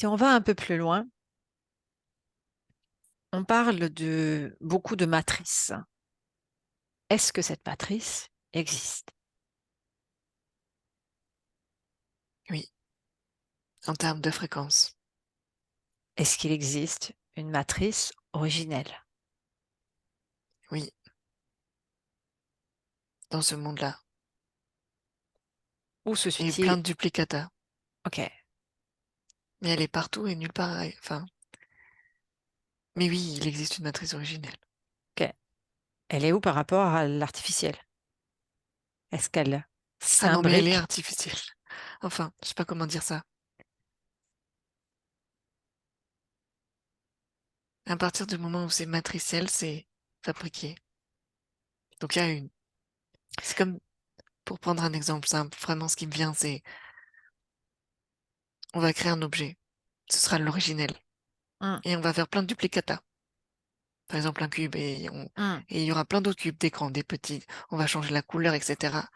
Si on va un peu plus loin, on parle de beaucoup de matrices. Est-ce que cette matrice existe? Oui, en termes de fréquence. Est-ce qu'il existe une matrice originelle? Oui, dans ce monde-là. Où se Il y a eu situe-t-il? plein de duplicata. Ok, Mais elle est partout et nulle part. Enfin, mais oui, il existe une matrice originelle. ok. Elle est où par rapport à l'artificiel? Est-ce qu'elle Ah non, mais elle est s'imbrique? artificielle. Enfin, je sais pas comment dire ça. À partir du moment où c'est matriciel, c'est fabriqué. Donc il y a une. C'est comme, pour prendre un exemple simple, vraiment ce qui me vient, c'est on va créer un objet. Ce sera l'originel. Hum, Et on va faire plein de duplicata. Par exemple, un cube hum. et il y aura plein d'autres cubes d'écran, des petits. On va changer la couleur, etc.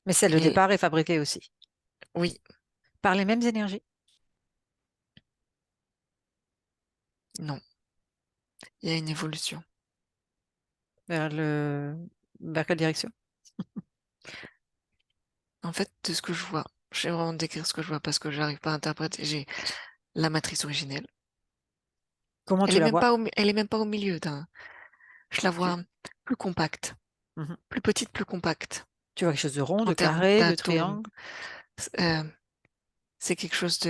Mais celle de Mais départ est fabriquée aussi oui, par les mêmes énergies. non, il y a une évolution. Vers vers quelle direction? En fait, de ce que je vois, je vais vraiment décrire ce que je vois parce que j'arrive pas à interpréter. J'ai la matrice originelle. Comment Elle tu est la même vois? pas elle est même pas au milieu je la Tu, vois plus compacte, Mhm. plus petite, plus compacte. Tu vois quelque chose de rond, En de termes carré, de d'atomes, triangle? euh, c'est quelque chose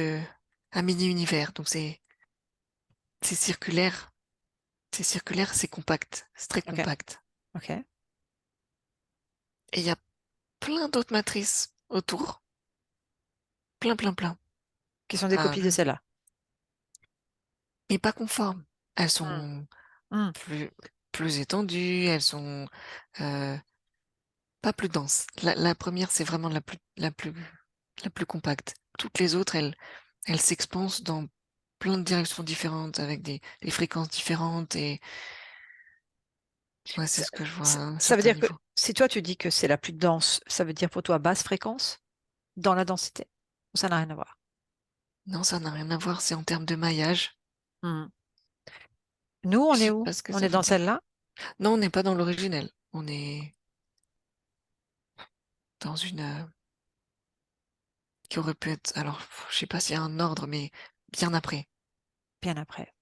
un mini-univers. Donc c'est circulaire. C'est circulaire, c'est compact. C'est très Ok, compact. ok. Et il y a plein d'autres matrices autour. Plein, plein, plein. Qui sont des Enfin, copies de celle-là. mais pas conformes. Elles Hum, sont hum. plus, plus étendues, elles sont euh, pas plus denses. La première, c'est vraiment la plus compacte. Toutes les autres, elles s'expansent dans plein de directions différentes, avec des fréquences différentes, et ouais, c'est Ça, ce que je vois à ça- un ça veut certain dire que niveau. si toi tu dis que c'est la plus dense, ça veut dire pour toi basse fréquence dans la densité. Ou ça n'a rien à voir. Non, ça n'a rien à voir, c'est en termes de maillage. Hmm. Nous, Je on est sais où? pas ce que On ça est veut dans dire. celle-là? Non, on n'est pas dans l'originel. On est dans une qui aurait pu être. Alors, je sais pas s'il y a un ordre, mais bien après. Bien après.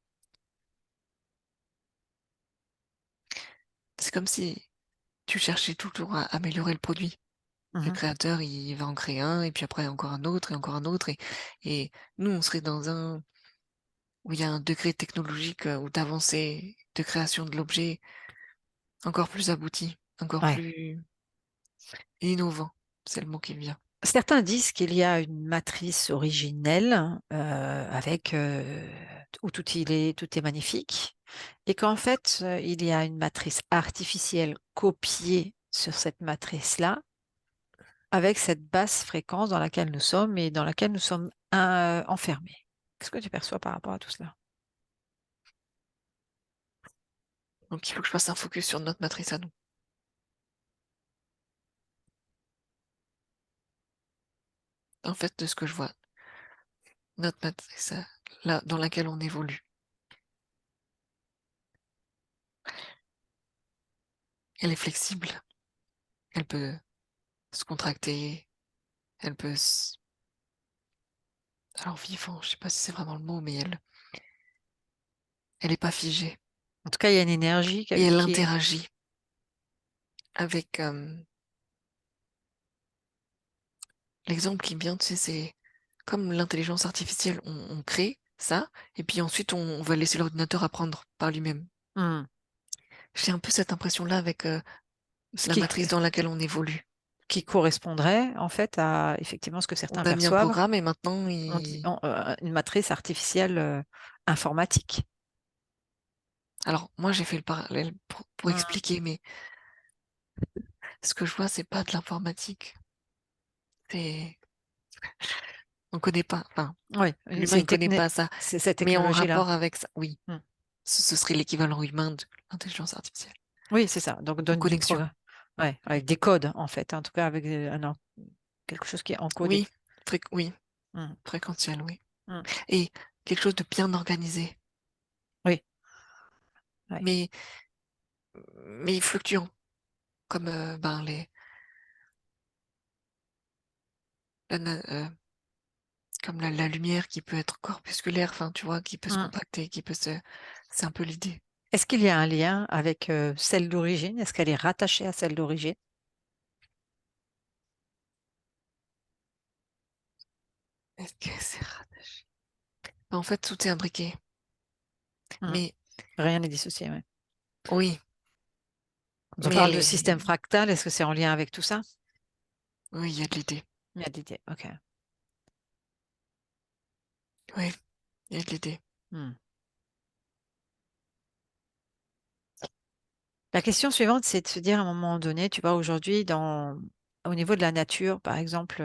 C'est comme si tu cherchais toujours à améliorer le produit. Le Mhm. créateur, il va en créer un, et puis après encore un autre, et encore un autre. Et nous, on serait dans un où il y a un degré technologique ou d'avancée de création de l'objet encore plus abouti, encore Ouais. plus innovant. C'est le mot qui me vient. Certains disent qu'il y a une matrice originelle avec où tout est magnifique et qu'en fait il y a une matrice artificielle copiée sur cette matrice-là avec cette basse fréquence dans laquelle nous sommes et dans laquelle nous sommes enfermés. Qu'est-ce que tu perçois par rapport à tout cela? Donc il faut que je fasse un focus sur notre matrice à nous. En fait, de ce que je vois, notre matrice, là, dans laquelle on évolue, elle est flexible. Elle peut se contracter, elle peut se... Alors vivant, je sais pas si c'est vraiment le mot, mais elle est pas figée. En tout cas, il y a une énergie Et elle qui est... interagit avec l'exemple qui me vient, tu sais, c'est comme l'intelligence artificielle, on crée ça, et puis ensuite on va laisser l'ordinateur apprendre par lui-même. Hmm. J'ai un peu cette impression-là avec Ce la matrice dans laquelle on évolue. qui correspondrait en fait à effectivement ce que On certains a mis un perçoivent. programme et maintenant On dit une matrice artificielle informatique. Alors moi j'ai fait le parallèle pour Hmm. expliquer, mais ce que je vois c'est pas de l'informatique. C'est on connaît pas, enfin Oui, l'humain il connaît pas ça, c'est cette mais en technologie-là. rapport avec ça, oui, Hmm. ce serait l'équivalent humain de l'intelligence artificielle. Oui, c'est ça. Donc, En donne du connexion. programme. Ouais, avec des codes, en fait. En tout cas, avec quelque chose qui est encodé. Oui, oui, Hmm. fréquentiel, oui. Mm. et quelque chose de bien organisé, Oui, oui. mais, fluctuant, comme la, na- euh, comme la lumière qui peut être corpusculaire, enfin, tu vois, qui peut se Mm. compacter, c'est un peu l'idée. Est-ce qu'il y a un lien avec celle d'origine? Est-ce qu'elle est rattachée à celle d'origine? Est-ce que c'est rattaché? En fait, tout est imbriqué. Mm. Mais Rien n'est dissocié, ouais. oui, Quand on mais parle de système fractal, est-ce que c'est en lien avec tout ça? oui, il y a de l'idée. Il y a d'idées, ok. Oui, il y a de l'idée. Mm. La question suivante, c'est de se dire à un moment donné, tu vois, aujourd'hui, au niveau de la nature, par exemple,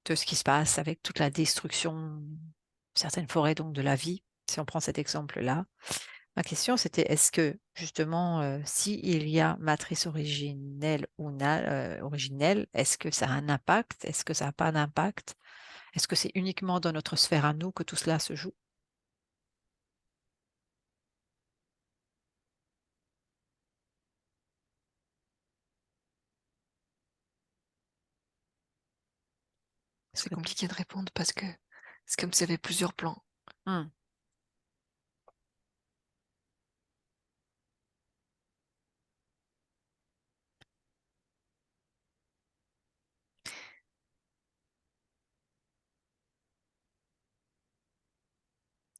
de ce qui se passe avec toute la destruction de certaines forêts, donc de la vie, si on prend cet exemple-là. Ma question, c'était est-ce que justement, si il y a matrice originelle ou originelle, est-ce que ça a un impact? Est-ce que ça n'a pas d'impact? Est-ce que c'est uniquement dans notre sphère à nous que tout cela se joue? Est-ce C'est que... compliqué de répondre parce que c'est comme s'il y avait plusieurs plans. Hmm.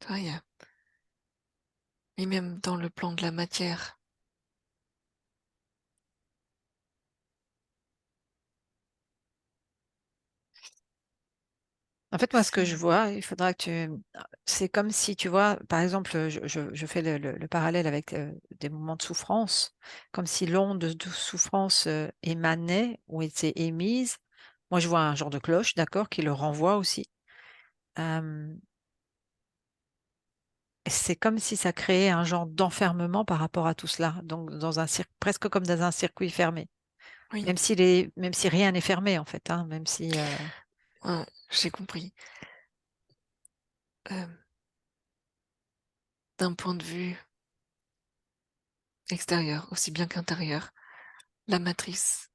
Tu vois, et même dans le plan de la matière, En fait, moi, ce que je c'est, vois, il faudra que tu... C'est comme si, tu vois, par exemple, je fais le parallèle avec des moments de souffrance, comme si l'onde de souffrance émanait ou était émise. Moi, je vois un genre de cloche, d'accord, qui le renvoie aussi. Euh, c'est comme si ça créait un genre d'enfermement par rapport à tout cela, donc dans presque comme dans un circuit fermé, oui, même si rien n'est fermé en fait, hein, même si ouais, j'ai compris. Euh, D'un point de vue extérieur, aussi bien qu'intérieur, la matrice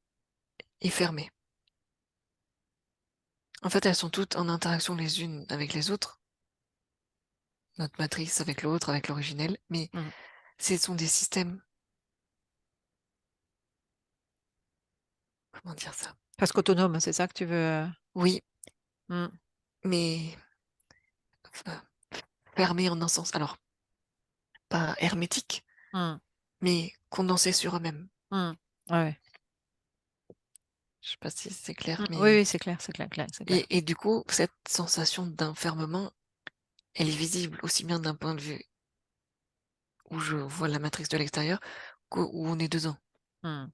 est fermée. En fait, elles sont toutes en interaction les unes avec les autres, notre matrice avec l'autre, avec l'originelle, mais hmm, ce sont des systèmes, comment dire ça? presque autonome, c'est ça que tu veux Oui, hmm, mais euh, fermés en un sens. Alors, pas hermétique, hmm, mais condensés sur eux-mêmes. hmm. Ouais. Je sais pas si c'est clair, Oui, mais oui, c'est clair, c'est clair, clair, c'est clair. et du coup, cette sensation d'enfermement, elle est visible aussi bien d'un point de vue où je vois la matrice de l'extérieur qu'où on est dedans. Hmm.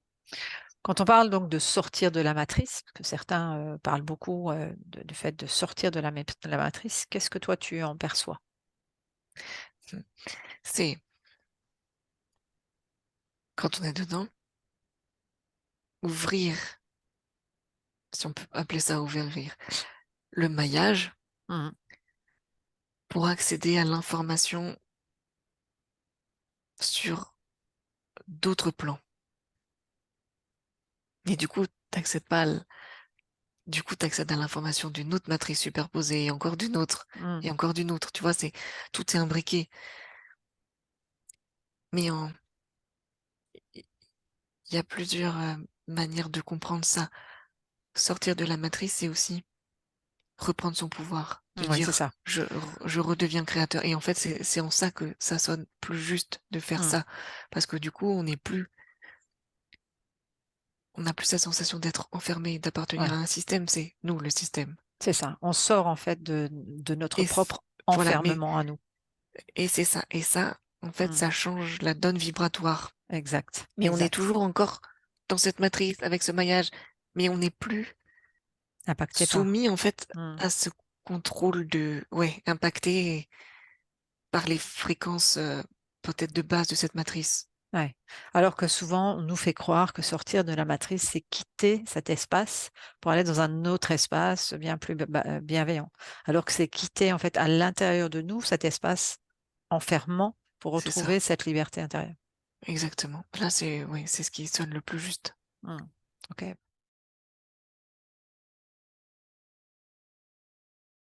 Quand on parle donc de sortir de la matrice, parce que certains parlent beaucoup du fait de sortir de de la matrice, qu'est-ce que toi tu en perçois? C'est quand on est dedans, ouvrir, si on peut appeler ça ouvrir, le maillage Hmm, pour accéder à l'information sur d'autres plans. Et du coup, t'accèdes pas, du coup, t'accèdes à l'information d'une autre matrice superposée et encore d'une autre hmm. et encore d'une autre. Tu vois, tout est imbriqué. Mais il y a plusieurs manières de comprendre ça. Sortir de la matrice, c'est aussi reprendre son pouvoir, de Oui, c'est dire ça. je redeviens créateur. Et en fait, c'est en ça que ça sonne plus juste de faire Hmm. ça. Parce que du coup, on n'a plus cette sensation d'être enfermé, d'appartenir Ouais. à un système, c'est nous le système. C'est ça. On sort en fait de notre Et propre voilà, enfermement à nous. et c'est ça. Et ça, en fait, Hmm. ça change la donne vibratoire. Exact. Mais on est Exact. toujours encore dans cette matrice avec ce maillage, mais on n'est plus Impacté par. soumis, en fait, Hmm. à ce contrôle ouais, impacté par les fréquences, peut-être de base de cette matrice. Ouais. Alors que souvent, on nous fait croire que sortir de la matrice, c'est quitter cet espace pour aller dans un autre espace bien plus bienveillant. Alors que c'est quitter en fait à l'intérieur de nous cet espace enfermant pour C'est ça, retrouver cette liberté intérieure. exactement. Là, c'est oui, c'est ce qui sonne le plus juste. Hmm. Ok.